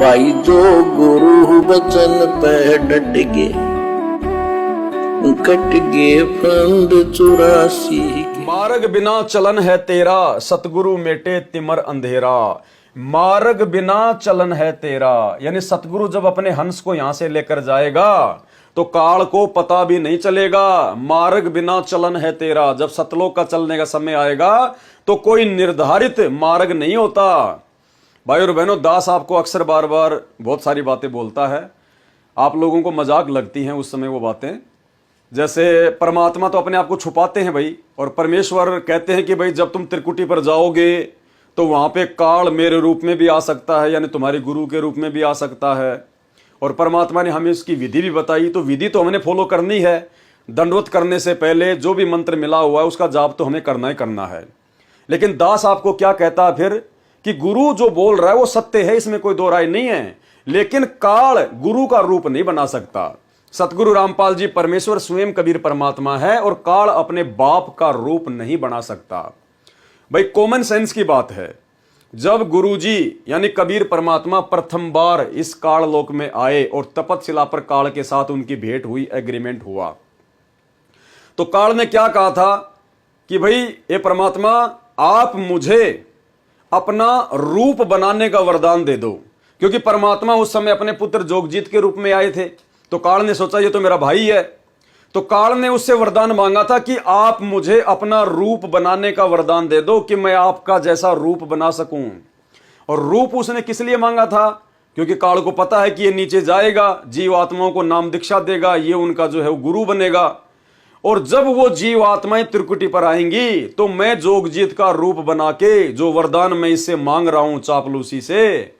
भाई जो गुरु बचन पे डट गे, कट गे फंद 84। मार्ग बिना चलन है तेरा, सतगुरु मेटे तिमर अंधेरा। मार्ग बिना चलन है तेरा, यानी सतगुरु जब अपने हंस को यहां से लेकर जाएगा तो काल को पता भी नहीं चलेगा। मार्ग बिना चलन है तेरा, जब सतलोक का चलने का समय आएगा तो कोई निर्धारित मार्ग नहीं होता। भाई और बहनों, दास आपको अक्सर बार बार बहुत सारी बातें बोलता है, आप लोगों को मजाक लगती हैं उस समय वो बातें। जैसे परमात्मा तो अपने आप को छुपाते हैं भाई, और परमेश्वर कहते हैं कि भाई जब तुम त्रिकुटी पर जाओगे तो वहां पे काल मेरे रूप में भी आ सकता है, यानी तुम्हारे गुरु के रूप में भी आ सकता है। और परमात्मा ने हमें इसकी विधि भी बताई, तो विधि तो हमने फॉलो करनी है। दंडवत करने से पहले जो भी मंत्र मिला हुआ है उसका जाप तो हमें करना ही करना है। लेकिन दास आपको क्या कहता है फिर कि गुरु जो बोल रहा है वो सत्य है, इसमें कोई दो राय नहीं है, लेकिन काल गुरु का रूप नहीं बना सकता। सतगुरु रामपाल जी परमेश्वर स्वयं कबीर परमात्मा है, और काल अपने बाप का रूप नहीं बना सकता। भाई कॉमन सेंस की बात है, जब गुरुजी यानी कबीर परमात्मा प्रथम बार इस काल लोक में आए और तपतशिला पर काल के साथ उनकी भेंट हुई, एग्रीमेंट हुआ, तो काल ने क्या कहा था कि भाई ये परमात्मा आप मुझे अपना रूप बनाने का वरदान दे दो। क्योंकि परमात्मा उस समय अपने पुत्र जोगजीत के रूप में आए थे, तो काल ने सोचा ये तो मेरा भाई है, तो काल ने उससे वरदान मांगा था कि आप मुझे अपना रूप बनाने का वरदान दे दो कि मैं आपका जैसा रूप बना सकूं। और रूप उसने किस लिए मांगा था? क्योंकि काल को पता है कि ये नीचे जाएगा, जीव आत्माओं को नाम दीक्षा देगा, ये उनका जो है वो गुरु बनेगा, और जब वो जीव आत्माएं त्रिकुटी पर आएंगी तो मैं जोगजीत का रूप बना के जो वरदान मैं इससे मांग रहा हूं चापलूसी से,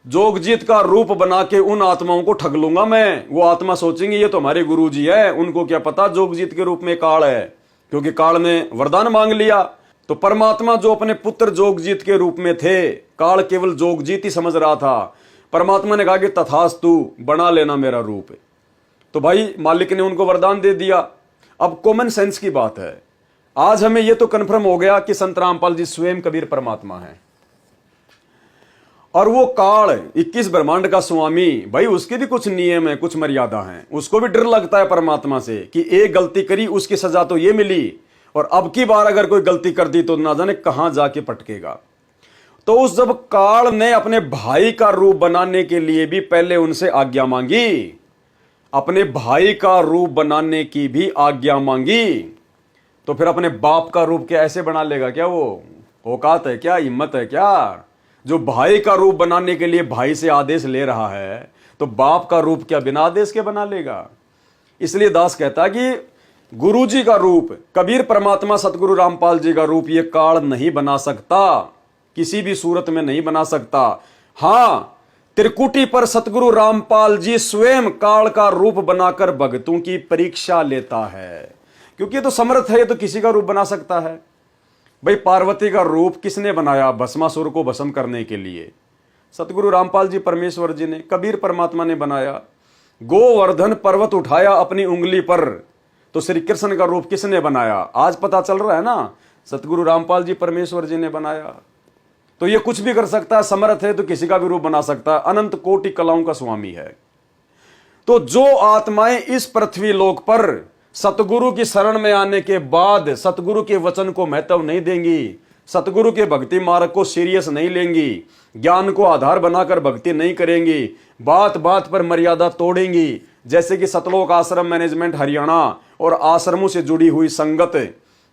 जोगजीत का रूप बना के उन आत्माओं को ठग लूंगा मैं। वो आत्मा सोचेंगे ये तो हमारे गुरुजी है, उनको क्या पता जोगजीत के रूप में काल है, क्योंकि काल ने वरदान मांग लिया। तो परमात्मा जो अपने पुत्र जोगजीत के रूप में थे, काल केवल जोगजीत ही समझ रहा था। परमात्मा ने कहा कि तथास्तु, बना लेना मेरा रूप। तो भाई मालिक ने उनको वरदान दे दिया। अब कॉमन सेंस की बात है, आज हमें यह तो कन्फर्म हो गया कि संत रामपाल जी स्वयं कबीर परमात्मा है, और वो काल 21 ब्रह्मांड का स्वामी, भाई उसके भी कुछ नियम है, कुछ मर्यादा है। उसको भी डर लगता है परमात्मा से कि एक गलती करी उसकी सजा तो ये मिली, और अब की बार अगर कोई गलती कर दी तो ना जाने कहां जाके पटकेगा। तो उस जब काल ने अपने भाई का रूप बनाने के लिए भी पहले उनसे आज्ञा मांगी, अपने भाई का रूप बनाने की भी आज्ञा मांगी, तो फिर अपने बाप का रूप क्या ऐसे बना लेगा क्या? वो औकात है क्या? हिम्मत है क्या? जो भाई का रूप बनाने के लिए भाई से आदेश ले रहा है, तो बाप का रूप क्या बिना आदेश के बना लेगा? इसलिए दास कहता कि गुरु जी का रूप, कबीर परमात्मा सतगुरु रामपाल जी का रूप ये काल नहीं बना सकता, किसी भी सूरत में नहीं बना सकता। हां, त्रिकुटी पर सतगुरु रामपाल जी स्वयं काल का रूप बनाकर भक्तों की परीक्षा लेता है, क्योंकि ये तो समर्थ है, ये तो किसी का रूप बना सकता है। भाई पार्वती का रूप किसने बनाया? भस्मासुर को भस्म करने के लिए सतगुरु रामपाल जी परमेश्वर जी ने, कबीर परमात्मा ने बनाया। गोवर्धन पर्वत उठाया अपनी उंगली पर, तो श्री कृष्ण का रूप किसने बनाया? आज पता चल रहा है ना, सतगुरु रामपाल जी परमेश्वर जी ने बनाया। तो ये कुछ भी कर सकता है, समर्थ है, तो किसी का भी रूप बना सकता है, अनंत कोटि कलाओं का स्वामी है। तो जो आत्माएं इस पृथ्वी लोक पर सतगुरु की शरण में आने के बाद सतगुरु के वचन को महत्व नहीं देंगी, सतगुरु के भक्ति मार्ग को सीरियस नहीं लेंगी, ज्ञान को आधार बनाकर भक्ति नहीं करेंगी, बात बात पर मर्यादा तोड़ेंगी, जैसे कि सतलोक आश्रम मैनेजमेंट हरियाणा और आश्रमों से जुड़ी हुई संगत,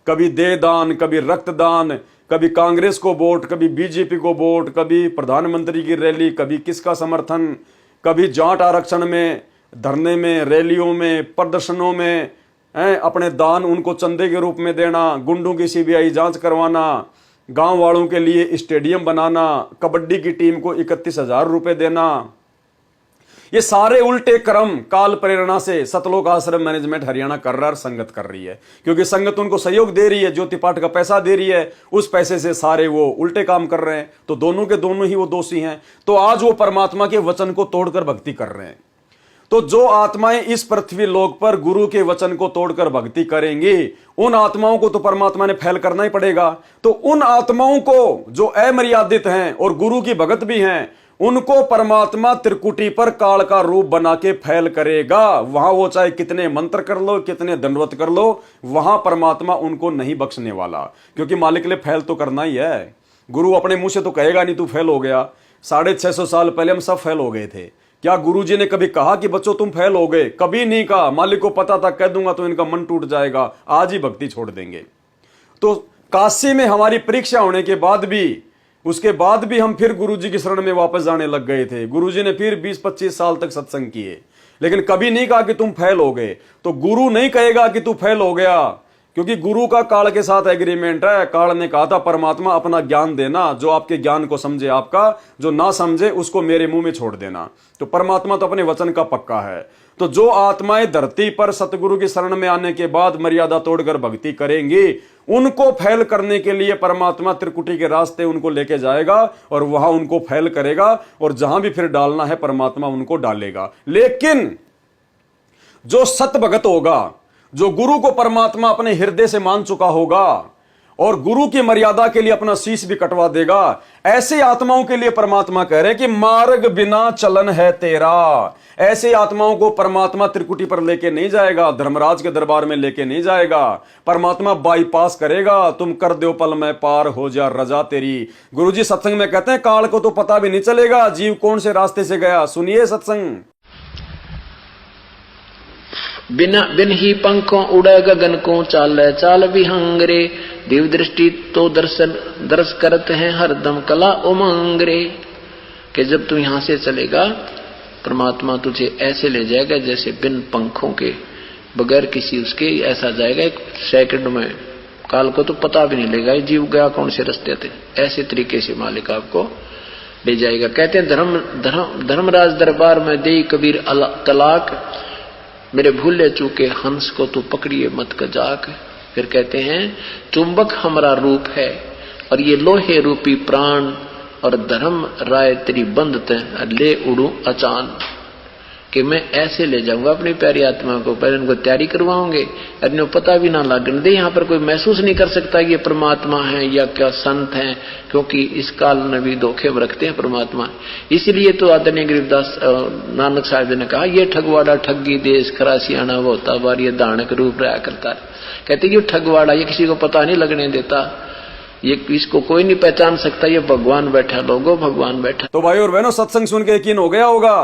कभी देह दान, कभी रक्तदान, कभी कांग्रेस को वोट, कभी बीजेपी को वोट, कभी प्रधानमंत्री की रैली, कभी किसका समर्थन, कभी जाट आरक्षण में, धरने में, रैलियों में, प्रदर्शनों में अपने दान उनको चंदे के रूप में देना, गुंडों की सीबीआई जांच करवाना, गांव वालों के लिए स्टेडियम बनाना, कबड्डी की टीम को 31,000 रुपए देना, ये सारे उल्टे क्रम काल प्रेरणा से सतलोक आश्रम मैनेजमेंट हरियाणा कर रहा है, संगत कर रही है। क्योंकि संगत उनको सहयोग दे रही है, ज्योति पाठ का पैसा दे रही है, उस पैसे से सारे वो उल्टे काम कर रहे हैं, तो दोनों के दोनों ही वो दोषी हैं। तो आज वो परमात्मा के वचन को तोड़कर भक्ति कर रहे हैं। तो जो आत्माएं इस पृथ्वी लोक पर गुरु के वचन को तोड़कर भक्ति करेंगी, उन आत्माओं को तो परमात्मा ने फैल करना ही पड़ेगा। तो उन आत्माओं को जो अमर्यादित हैं और गुरु की भगत भी हैं, उनको परमात्मा त्रिकुटी पर काल का रूप बना के फैल करेगा। वहां वो चाहे कितने मंत्र कर लो, कितने दंडवत कर लो, वहां परमात्मा उनको नहीं बख्शने वाला, क्योंकि मालिक ने फैल तो करना ही है। गुरु अपने मुंह से तो कहेगा नहीं तू फेल हो गया। 650 साल पहले हम सब फेल हो गए थे। क्या गुरुजी ने कभी कहा कि बच्चों तुम फेल हो गए? कभी नहीं कहा। मालिक को पता था कह दूंगा तो इनका मन टूट जाएगा, आज ही भक्ति छोड़ देंगे। तो काशी में हमारी परीक्षा होने के बाद भी, उसके बाद भी हम फिर गुरुजी की शरण में वापस जाने लग गए थे। गुरुजी ने फिर 20-25 साल तक सत्संग किए, लेकिन कभी नहीं कहा कि तुम फेल हो गए। तो गुरु नहीं कहेगा कि तू फेल हो गया, क्योंकि गुरु का काल के साथ एग्रीमेंट है। काल ने कहा था परमात्मा अपना ज्ञान देना, जो आपके ज्ञान को समझे आपका, जो ना समझे उसको मेरे मुंह में छोड़ देना। तो परमात्मा तो अपने वचन का पक्का है। तो जो आत्माएं धरती पर सतगुरु की शरण में आने के बाद मर्यादा तोड़कर भक्ति करेंगी, उनको फैल करने के लिए परमात्मा त्रिकुटी के रास्ते उनको लेके जाएगा और वहां उनको फैल करेगा, और जहां भी फिर डालना है परमात्मा उनको डालेगा। लेकिन जो सत भगत होगा, जो गुरु को परमात्मा अपने हृदय से मान चुका होगा और गुरु की मर्यादा के लिए अपना शीश भी कटवा देगा, ऐसे आत्माओं के लिए परमात्मा कह रहे हैं कि मार्ग बिना चलन है तेरा। ऐसे आत्माओं को परमात्मा त्रिकुटी पर लेके नहीं जाएगा, धर्मराज के दरबार में लेके नहीं जाएगा। परमात्मा बाईपास करेगा। तुम कर दो पल में पार हो जा रजा तेरी। गुरुजी सत्संग में कहते हैं काल को तो पता भी नहीं चलेगा जीव कौन से रास्ते से गया। सुनिए सत्संग। बिन ही पंखों उड़े गगन को, चाल चाल विहंग रे। दिव्य दृष्टि तो दर्श करते हैं हरदम कला उमंग रे। कि जब तू यहां से चलेगा परमात्मा तुझे ऐसे ले जाएगा जैसे बिन पंखों के, बगैर किसी उसके ऐसा जाएगा, एक सेकंड में काल को तो पता भी नहीं लगेगा जीव गया कौन से रास्ते थे। ऐसे तरीके से मालिक आपको ले जाएगा। कहते हैं धर्मराज दरबार में दे कबीर तलाक, मेरे भूले चूके हंस को तू पकड़िए मत कजाक। फिर कहते हैं चुंबक हमारा रूप है और ये लोहे रूपी प्राण, और धर्म राय तेरी बंद ले उड़ू अचान। कि मैं ऐसे ले जाऊंगा अपनी प्यारी आत्मा को, पहले उनको तैयारी करवाओगे, इन्हें पता भी ना लगने दे। यहाँ पर कोई महसूस नहीं कर सकता ये परमात्मा है या क्या संत हैं, क्योंकि इस काल में भी धोखे में रखते हैं परमात्मा। इसलिए तो आदरणीय गरीबदास नानक साहब जी ने कहा ये ठगवाड़ा ठगी देश खरा सियाणा वो होता बार, ये दानक रूप रहा करता। कहते ये ठगवाड़ा, ये किसी को पता नहीं लगने देता, ये इसको कोई नहीं पहचान सकता, ये भगवान बैठा, लोगों भगवान बैठा। तो भाई और बहनों, सत्संग सुन के यकीन हो गया होगा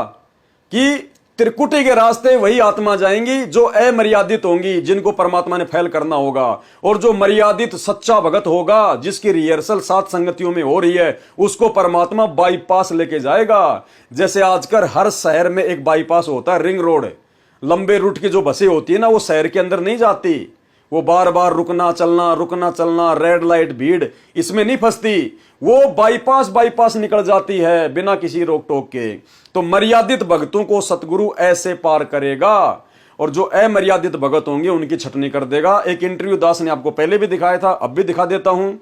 कि त्रिकुटी के रास्ते वही आत्मा जाएंगी जो अमर्यादित होंगी, जिनको परमात्मा ने फैल करना होगा। और जो मर्यादित सच्चा भगत होगा, जिसकी रिहर्सल 7 संगतियों में हो रही है, उसको परमात्मा बाईपास लेके जाएगा। जैसे आजकल हर शहर में एक बाईपास होता है, रिंग रोड। लंबे रूट की जो बसें होती है ना, वो शहर के अंदर नहीं जाती, वो बार बार रुकना चलना, रेड लाइट भीड़, इसमें नहीं फंसती, वो बाईपास निकल जाती है बिना किसी रोक टोक के। तो मर्यादित भक्तों को सतगुरु ऐसे पार करेगा, और जो अमर्यादित भगत होंगे उनकी छटनी कर देगा। एक इंटरव्यू दास ने आपको पहले भी दिखाया था, अब भी दिखा देता हूं।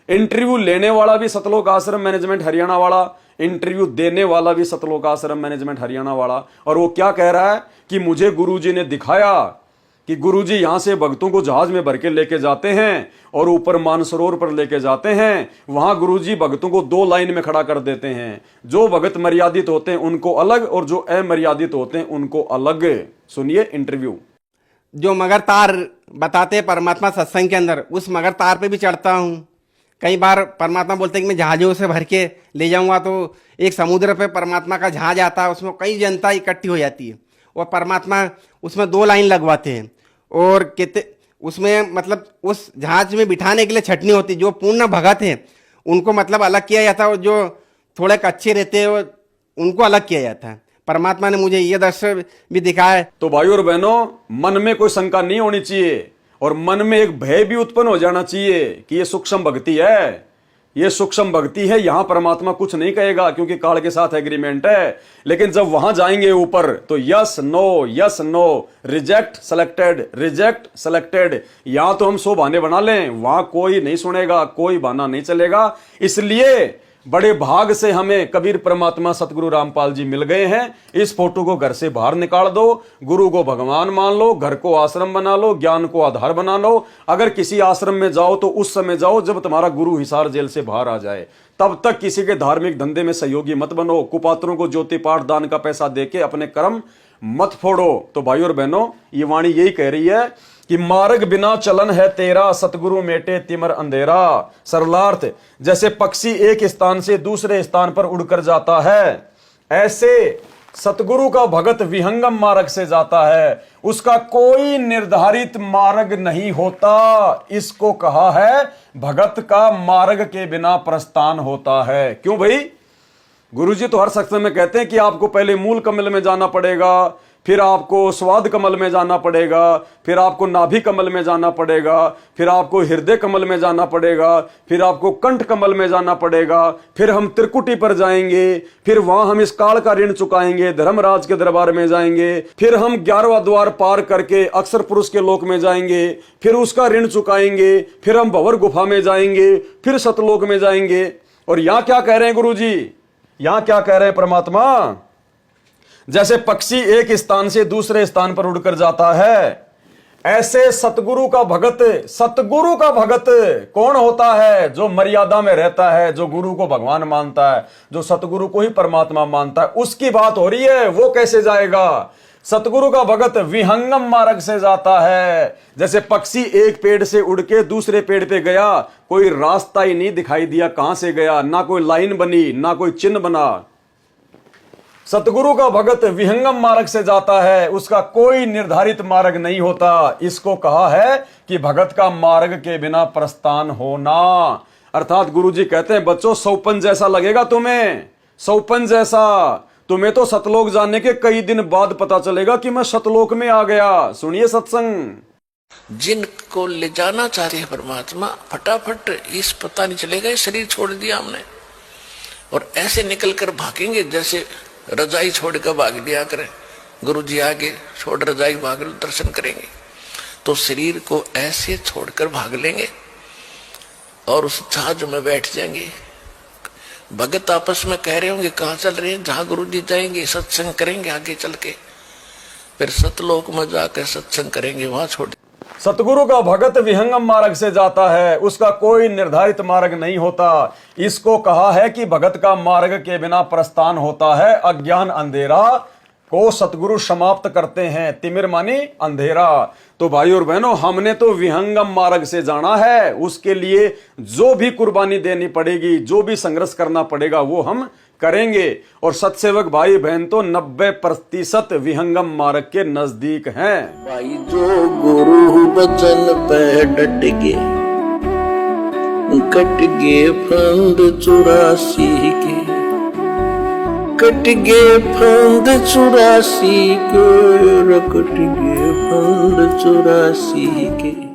इंटरव्यू लेने वाला भी सतलोक आश्रम मैनेजमेंट हरियाणा वाला, इंटरव्यू देने वाला भी सतलोक आश्रम मैनेजमेंट हरियाणा वाला। और वो क्या कह रहा है कि मुझे गुरुजी ने दिखाया कि गुरुजी यहां से भक्तों को जहाज में भर के लेके जाते हैं और ऊपर मानसरोवर पर लेके जाते हैं। वहां गुरुजी भक्तों को 2 लाइन में खड़ा कर देते हैं। जो भगत मर्यादित होते हैं उनको अलग, और जो अमर्यादित होते हैं उनको अलग। सुनिए इंटरव्यू। जो मगर तार बताते हैं परमात्मा सत्संग के अंदर, उस मगर तार पे भी चढ़ता हूँ। कई बार परमात्मा बोलते हैं कि मैं जहाजों से भर के ले जाऊंगा, तो एक समुद्र पे परमात्मा का जहाज आता है, उसमें कई जनता इकट्ठी हो जाती है और परमात्मा उसमें 2 लाइन लगवाते हैं। और कितने उसमें मतलब उस जहाज में बिठाने के लिए छटनी होती। जो पूर्ण भगत है उनको मतलब अलग किया जाता है, और जो थोड़े कच्चे रहते हैं उनको अलग किया जाता है। परमात्मा ने मुझे ये दर्शन भी दिखाया है। तो भाइयों और बहनों, मन में कोई शंका नहीं होनी चाहिए, और मन में एक भय भी उत्पन्न हो जाना चाहिए कि ये सूक्ष्म भक्ति है, ये सूक्ष्म भक्ति है, यहां परमात्मा कुछ नहीं कहेगा क्योंकि काल के साथ एग्रीमेंट है। लेकिन जब वहां जाएंगे ऊपर तो यस नो, रिजेक्ट सेलेक्टेड। यहां तो हम 100 बहाने बना लें, वहां कोई नहीं सुनेगा, कोई बहाना नहीं चलेगा। इसलिए बड़े भाग से हमें कबीर परमात्मा सतगुरु रामपाल जी मिल गए हैं। इस फोटो को घर से बाहर निकाल दो, गुरु को भगवान मान लो, घर को आश्रम बना लो, ज्ञान को आधार बना लो। अगर किसी आश्रम में जाओ तो उस समय जाओ जब तुम्हारा गुरु हिसार जेल से बाहर आ जाए, तब तक किसी के धार्मिक धंधे में सहयोगी मत बनो। कुपात्रों को ज्योति पाठ दान का पैसा देके अपने कर्म मत फोड़ो। तो भाइयों और बहनों, ये वाणी यही कह रही है कि मार्ग बिना चलन है तेरा, सतगुरु मेटे तिमर अंधेरा। सरलार्थ, जैसे पक्षी एक स्थान से दूसरे स्थान पर उड़कर जाता है, ऐसे सतगुरु का भगत विहंगम मार्ग से जाता है, उसका कोई निर्धारित मार्ग नहीं होता। इसको कहा है भगत का मार्ग के बिना प्रस्थान होता है। क्यों भाई? गुरुजी तो हर सत्संग में कहते हैं कि आपको पहले मूल कमल में जाना पड़ेगा, फिर आपको स्वाद कमल में जाना पड़ेगा, फिर आपको नाभि कमल में जाना पड़ेगा, फिर आपको हृदय कमल में जाना पड़ेगा, फिर आपको कंठ कमल में जाना पड़ेगा, फिर हम त्रिकुटी पर जाएंगे, फिर वहां हम इस काल का ऋण चुकाएंगे, धर्मराज के दरबार में जाएंगे, फिर हम 11वां द्वार पार करके अक्षर पुरुष के लोक में जाएंगे, फिर उसका ऋण चुकाएंगे, फिर हम भंवर गुफा में जाएंगे, फिर सतलोक में जाएंगे। और यहां क्या कह रहे हैं गुरु जी? यहां क्या कह रहे हैं परमात्मा? जैसे पक्षी एक स्थान से दूसरे स्थान पर उड़कर जाता है, ऐसे सतगुरु का भगत कौन होता है? जो मर्यादा में रहता है, जो गुरु को भगवान मानता है, जो सतगुरु को ही परमात्मा मानता है, उसकी बात हो रही है। वो कैसे जाएगा? सतगुरु का भगत विहंगम मार्ग से जाता है। जैसे पक्षी एक पेड़ से उड़ के दूसरे पेड़ पे गया, कोई रास्ता ही नहीं दिखाई दिया कहां से गया, ना कोई लाइन बनी, ना कोई चिन्ह बना। सतगुरु का भगत विहंगम मार्ग से जाता है, उसका कोई निर्धारित मार्ग नहीं होता। इसको कहा है कि भगत का मार्ग के बिना प्रस्थान होना। अर्थात गुरुजी कहते हैं बच्चों, सौपन जैसा लगेगा तुम्हें, सौपन जैसा। तुम्हें तो सतलोक जाने के कई दिन बाद पता चलेगा कि मैं सतलोक में आ गया। सुनिए सत्संग। जिनको ले जाना चाहते हैं परमात्मा, फटाफट इस पता नहीं चलेगा ये शरीर छोड़ दिया हमने, और ऐसे निकल कर भागेंगे जैसे रजाई छोड़कर भाग लिया करें। गुरु जी आगे छोड़ रजाई भाग लो, दर्शन करेंगे। तो शरीर को ऐसे छोड़कर भाग लेंगे और उस जहाज में बैठ जाएंगे। भगत आपस में कह रहे होंगे कहाँ चल रहे हैं? जहां गुरु जी जाएंगे सत्संग करेंगे, आगे चल के फिर सतलोक में जाकर सत्संग करेंगे, वहां छोड़। सतगुरु का भगत विहंगम मार्ग से जाता है, उसका कोई निर्धारित मार्ग नहीं होता। इसको कहा है कि भगत का मार्ग के बिना प्रस्थान होता है। अज्ञान अंधेरा को सतगुरु समाप्त करते हैं। तिमिर मानी अंधेरा। तो भाई और बहनों, हमने तो विहंगम मार्ग से जाना है। उसके लिए जो भी कुर्बानी देनी पड़ेगी, जो भी संघर्ष करना पड़ेगा, वो हम करेंगे। और सत्सेवक भाई बहन तो 90% विहंगम मार्ग के नजदीक हैं। भाई जो गुरु बचन पे डट गे, कट गे फंद 84 के, कट गे फंद 84 के, कट गे फंद 84 के।